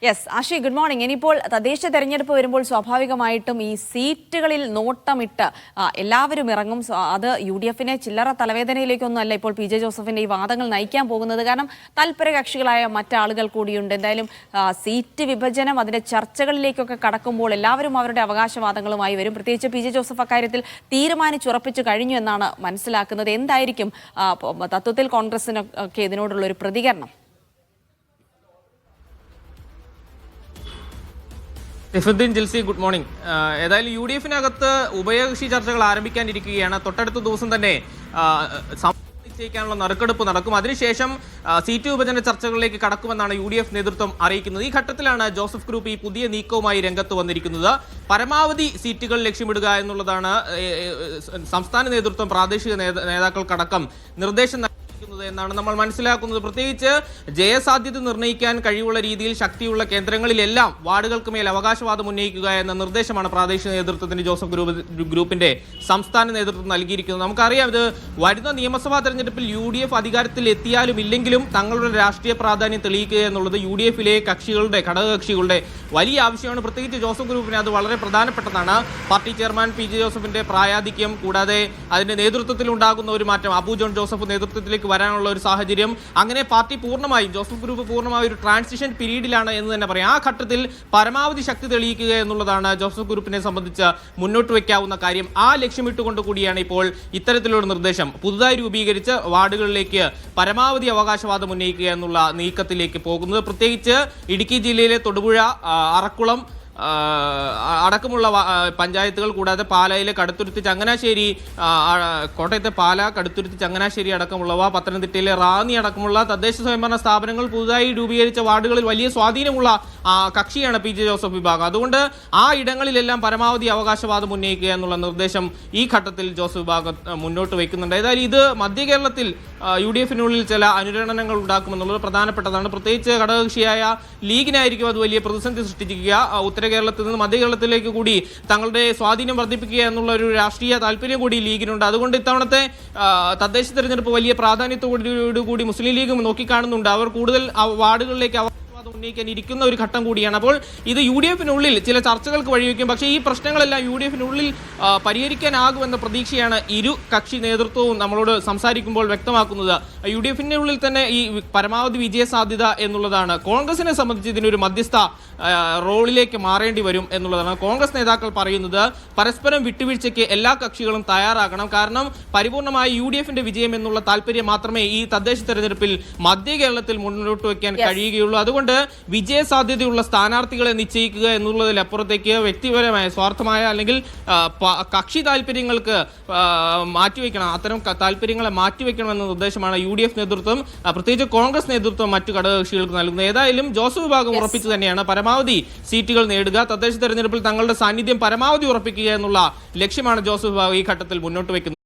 Yes Ashi, good morning. ഇനിയിപ്പോൾ തദ്ദേശ തെരഞ്ഞെടുപ്പ് വരുമ്പോൾ സ്വാഭാവികമായിട്ടും ഈ സീറ്റുകളിൽ നോട്ടമിട്ട് എല്ലാവരും ഇറങ്ങും. അത് UDF-നെ ചില്ലറ തലവേദനയിലേക്കൊന്നും അല്ല ഇപ്പോൾ PJ ജോസഫിന്റെ ഈ വാദങ്ങൾ നയിക്കാൻ പോകുന്നത്. കാരണം താല്പര്യ കക്ഷികളായ മറ്റാളുകൾ കൂടിയുണ്ട്. എന്തായാലും സീറ്റ് വിഭജനം അതിന്റെ ചർച്ചകളിലേക്കൊക്കെ കടക്കുമ്പോൾ എല്ലാവരും അവരുടെ അവകാശവാദങ്ങളുമായി വരും. പ്രത്യേകിച്ച് PJ ജോസഫ് അക്കാര്യത്തിൽ തീരുമാനിച്ചുറപ്പിച്ചു കഴിഞ്ഞു എന്നാണ് മനസ്സിലാക്കുന്നത്. എന്തായിരിക്കും തത്വത്തിൽ കോൺഗ്രസിനൊക്കെ ഇതിനോടുള്ള ഒരു പ്രതികരണം? ഇഫുദ്ദീൻ ജിൽസി, ഗുഡ് മോർണിംഗ്. ഏതായാലും UDF-നകത്ത് ഉഭയകക്ഷി ചർച്ചകൾ ആരംഭിക്കാനിരിക്കുകയാണ്. തൊട്ടടുത്ത ദിവസം തന്നെ നിശ്ചയിക്കാനുള്ള നറുക്കെടുപ്പ് നടക്കും. അതിനുശേഷം സീറ്റ് വിഭജന ചർച്ചകളിലേക്ക് കടക്കുമെന്നാണ് UDF നേതൃത്വം അറിയിക്കുന്നത്. ഈ ഘട്ടത്തിലാണ് ജോസഫ് ഗ്രൂപ്പ് ഈ പുതിയ നീക്കവുമായി രംഗത്ത് വന്നിരിക്കുന്നത്. പരമാവധി സീറ്റുകൾ ലക്ഷ്യമിടുക എന്നുള്ളതാണ് സംസ്ഥാന നേതൃത്വം പ്രാദേശിക നേതാക്കൾക്കടക്കം നിർദ്ദേശം എന്നാണ് നമ്മൾ മനസ്സിലാക്കുന്നത്. പ്രത്യേകിച്ച് ജയസാധ്യത നിർണ്ണയിക്കാൻ കഴിവുള്ള രീതിയിൽ ശക്തിയുള്ള കേന്ദ്രങ്ങളിലെല്ലാം വാർഡുകൾക്ക് മേൽ അവകാശവാദം ഉന്നയിക്കുക എന്ന നിർദ്ദേശമാണ് പ്രാദേശിക നേതൃത്വത്തിന് ജോസഫ് ഗ്രൂപ്പിന്റെ സംസ്ഥാന നേതൃത്വം നൽകിയിരിക്കുന്നത്. നമുക്കറിയാം, ഇത് വരുന്ന നിയമസഭാ തെരഞ്ഞെടുപ്പിൽ UDF അധികാരത്തിൽ എത്തിയാലും ഇല്ലെങ്കിലും തങ്ങളുടെ രാഷ്ട്രീയ പ്രാധാന്യം തെളിയിക്കുക എന്നുള്ളത് UDF-ലെ ഘടകകക്ഷികളുടെ വലിയ ആവശ്യമാണ്. പ്രത്യേകിച്ച് ജോസഫ് ഗ്രൂപ്പിന് അത് വളരെ പ്രധാനപ്പെട്ടതാണ്. പാർട്ടി ചെയർമാൻ PJ ജോസഫിന്റെ പ്രായാധിക്യം, കൂടാതെ അതിന്റെ നേതൃത്വത്തിൽ ഉണ്ടാകുന്ന ഒരു മാറ്റം, അബു ജോൺ ജോസഫ് നേതൃത്വത്തിലേക്ക് വരാനുള്ള ഒരു സാഹചര്യം, അങ്ങനെ പാർട്ടി പൂർണ്ണമായും ജോസഫ് ഗ്രൂപ്പ് പൂർണ്ണമായും ഒരു ട്രാൻസിഷൻ പീരീഡിലാണ് എന്ന് തന്നെ പറയാം. ആ ഘട്ടത്തിൽ പരമാവധി ശക്തി തെളിയിക്കുക എന്നുള്ളതാണ് ജോസഫ് ഗ്രൂപ്പിനെ സംബന്ധിച്ച് മുന്നോട്ട് വയ്ക്കാവുന്ന കാര്യം. ആ ലക്ഷ്യമിട്ടുകൊണ്ട് കൂടിയാണ് ഇപ്പോൾ ഇത്തരത്തിലുള്ള നിർദ്ദേശം പുതുതായി രൂപീകരിച്ച് വാർഡുകളിലേക്ക് പരമാവധി അവകാശവാദം ഉന്നയിക്കുക എന്നുള്ള നീക്കത്തിലേക്ക് പോകുന്നത്. പ്രത്യേകിച്ച് ഇടുക്കി ജില്ലയിലെ തൊടുപുഴ, അറക്കുളം അടക്കമുള്ള പഞ്ചായത്തുകൾ, കൂടാതെ പാലയിലെ കടുത്തുരുത്തി, ചങ്ങനാശ്ശേരി, കോട്ടയത്തെ പാല, കടുത്തുരുത്തി, ചങ്ങനാശ്ശേരി അടക്കമുള്ളവ, പത്തനംതിട്ടയിലെ റാന്നി അടക്കമുള്ള തദ്ദേശ സ്വയംഭരണ സ്ഥാപനങ്ങൾ പുതുതായി രൂപീകരിച്ച വാർഡുകളിൽ വലിയ സ്വാധീനമുള്ള കക്ഷിയാണ് PJ ജോസഫ് വിഭാഗം. അതുകൊണ്ട് ആ ഇടങ്ങളിലെല്ലാം പരമാവധി അവകാശവാദം ഉന്നയിക്കുക എന്നുള്ള നിർദ്ദേശം ഈ ഘട്ടത്തിൽ ജോസഫ് വിഭാഗം മുന്നോട്ട് വയ്ക്കുന്നുണ്ട്. ഏതായാലും ഇത് മധ്യ കേരളത്തിൽ UDF-നുള്ളിൽ ചില അനുരണനങ്ങൾ ഉണ്ടാക്കുമെന്നുള്ളത് പ്രധാനപ്പെട്ടതാണ്. പ്രത്യേകിച്ച് ഘടകകക്ഷിയായ ലീഗിനായിരിക്കും അത് വലിയ പ്രതിസന്ധി സൃഷ്ടിക്കുക. ഉത്തര കേരളത്തിൽ നിന്ന് മധ്യ കേരളത്തിലേക്ക് കൂടി തങ്ങളുടെ സ്വാധീനം വർദ്ധിപ്പിക്കുക എന്നുള്ള ഒരു രാഷ്ട്രീയ താല്പര്യം കൂടി ലീഗിനുണ്ട്. അതുകൊണ്ട് ഇത്തവണത്തെ തദ്ദേശ തെരഞ്ഞെടുപ്പ് വലിയ പ്രാധാന്യത്തോടുകൂടി മുസ്ലിം ലീഗും നോക്കിക്കാണുന്നുണ്ട്. അവർ കൂടുതൽ വാർഡുകളിലേക്ക് ഉന്നയിക്കാൻ ഇരിക്കുന്ന ഒരു ഘട്ടം കൂടിയാണ്. അപ്പോൾ ഇത് UDF-നുള്ളിൽ ചില ചർച്ചകൾക്ക് വഴിവെക്കും. പക്ഷേ ഈ പ്രശ്നങ്ങളെല്ലാം UDF-നുള്ളിൽ പരിഹരിക്കാനാകുമെന്ന പ്രതീക്ഷയാണ് ഇരു കക്ഷി നേതൃത്വവും നമ്മളോട് സംസാരിക്കുമ്പോൾ വ്യക്തമാക്കുന്നത്. UDF-നുള്ളിൽ തന്നെ ഈ പരമാവധി വിജയ സാധ്യത എന്നുള്ളതാണ്. കോൺഗ്രസിനെ സംബന്ധിച്ച് ഇതിനൊരു മധ്യസ്ഥ റോളിലേക്ക് മാറേണ്ടി വരും എന്നുള്ളതാണ് കോൺഗ്രസ് നേതാക്കൾ പറയുന്നത്. പരസ്പരം വിട്ടുവീഴ്ചയ്ക്ക് എല്ലാ കക്ഷികളും തയ്യാറാകണം. കാരണം പരിപൂർണമായി UDF-ന്റെ വിജയം എന്നുള്ള താല്പര്യം മാത്രമേ ഈ തദ്ദേശ തെരഞ്ഞെടുപ്പിൽ മധ്യ കേരളത്തിൽ മുന്നോട്ട് വയ്ക്കാൻ കഴിയുകയുള്ളൂ. അതുകൊണ്ട് വിജയ സാധ്യതയുള്ള സ്ഥാനാർത്ഥികളെ നിശ്ചയിക്കുക എന്നുള്ളതിലപ്പുറത്തേക്ക് വ്യക്തിപരമായ സ്വാർത്ഥമായ അല്ലെങ്കിൽ കക്ഷി താല്പര്യങ്ങൾക്ക് മാറ്റിവെക്കണം, അത്തരം താല്പര്യങ്ങളെ മാറ്റിവെക്കണമെന്ന നിർദ്ദേശമാണ് UDF നേതൃത്വം, പ്രത്യേകിച്ച് കോൺഗ്രസ് നേതൃത്വം മറ്റു ഘടകകക്ഷികൾക്ക് നൽകുന്നത്. ഏതായാലും ജോസഫ് വിഭാഗം ഉറപ്പിച്ചു തന്നെയാണ് പരമാവധി സീറ്റുകൾ നേടുക, തദ്ദേശ തെരഞ്ഞെടുപ്പിൽ തങ്ങളുടെ സാന്നിധ്യം പരമാവധി ഉറപ്പിക്കുക എന്നുള്ള ലക്ഷ്യമാണ് ജോസഫ് വിഭാഗം ഈ ഘട്ടത്തിൽ മുന്നോട്ട് വയ്ക്കുന്നത്.